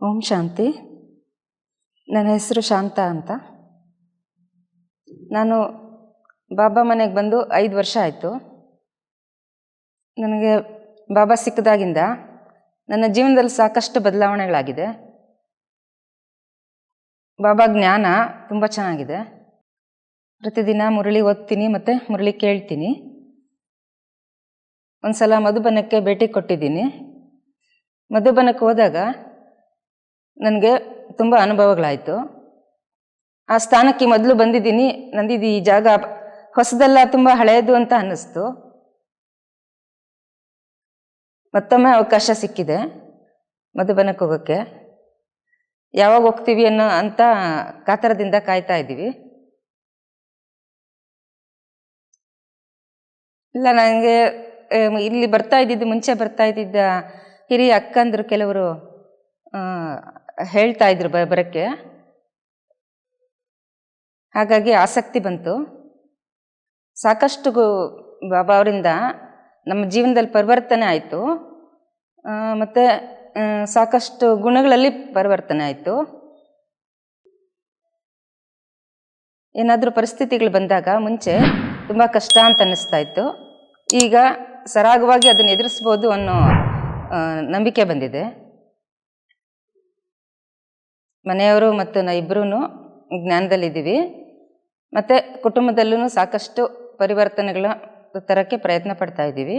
ಓಂ ಶಾಂತಿ. ನನ್ನ ಹೆಸರು ಶಾಂತ ಅಂತ. ನಾನು ಬಾಬಾ ಮನೆಗೆ ಬಂದು 5 ವರ್ಷ ಆಯಿತು. ನನಗೆ ಬಾಬಾ ಸಿಕ್ಕದಾಗಿಂದ ನನ್ನ ಜೀವನದಲ್ಲಿ ಸಾಕಷ್ಟು ಬದಲಾವಣೆಗಳಾಗಿದೆ. ಬಾಬಾ ಜ್ಞಾನ ತುಂಬ ಚೆನ್ನಾಗಿದೆ. ಪ್ರತಿದಿನ ಮುರಳಿ ಓದ್ತೀನಿ ಮತ್ತು ಮುರಳಿ ಕೇಳ್ತೀನಿ. ಒಂದು ಸಲ ಮಧುಬನಕ್ಕೆ ಭೇಟಿ ಕೊಟ್ಟಿದ್ದೀನಿ. ಮಧುಬನಕ್ಕೆ ಹೋದಾಗ ನನಗೆ ತುಂಬ ಅನುಭವಗಳಾಯಿತು. ಆ ಸ್ಥಾನಕ್ಕೆ ಮೊದಲು ಬಂದಿದ್ದೀನಿ, ನಂದಿದ್ದು ಈ ಜಾಗ ಹೊಸದಲ್ಲ, ತುಂಬ ಹಳೆಯದು ಅಂತ ಅನ್ನಿಸ್ತು. ಮತ್ತೊಮ್ಮೆ ಅವಕಾಶ ಸಿಕ್ಕಿದೆ ಮಧುಬನಕ್ಕೆ ಹೋಗೋಕ್ಕೆ. ಯಾವಾಗ ಹೋಗ್ತೀವಿ ಅಂತ ಕಾತರದಿಂದ ಕಾಯ್ತಾ ಇದ್ದೀವಿ. ಇಲ್ಲ, ನನಗೆ ಇಲ್ಲಿ ಮುಂಚೆ ಬರ್ತಾ ಇದ್ದಿದ್ದ ಹಿರಿಯ ಅಕ್ಕಂದರು ಕೆಲವರು ಹೇಳ್ತಾ ಇದ್ರು ಬರೋಕ್ಕೆ. ಹಾಗಾಗಿ ಆಸಕ್ತಿ ಬಂತು. ಸಾಕಷ್ಟು ಬಾಬಾ ಅವರಿಂದ ನಮ್ಮ ಜೀವನದಲ್ಲಿ ಪರಿವರ್ತನೆ ಆಯಿತು. ಮತ್ತು ಸಾಕಷ್ಟು ಗುಣಗಳಲ್ಲಿ ಪರಿವರ್ತನೆ ಆಯಿತು. ಏನಾದರೂ ಪರಿಸ್ಥಿತಿಗಳು ಬಂದಾಗ ಮುಂಚೆ ತುಂಬ ಕಷ್ಟ ಅಂತ ಅನ್ನಿಸ್ತಾ ಇತ್ತು. ಈಗ ಸರಾಗವಾಗಿ ಅದನ್ನು ಎದುರಿಸ್ಬೋದು ಅನ್ನೋ ನಂಬಿಕೆ ಬಂದಿದೆ. ಮನೆಯವರು ಮತ್ತು ಇಬ್ಬರೂ ಜ್ಞಾನದಲ್ಲಿದ್ದೀವಿ. ಮತ್ತು ಕುಟುಂಬದಲ್ಲೂ ಸಾಕಷ್ಟು ಪರಿವರ್ತನೆಗಳ ತರೋಕ್ಕೆ ಪ್ರಯತ್ನ ಪಡ್ತಾ ಇದ್ದೀವಿ.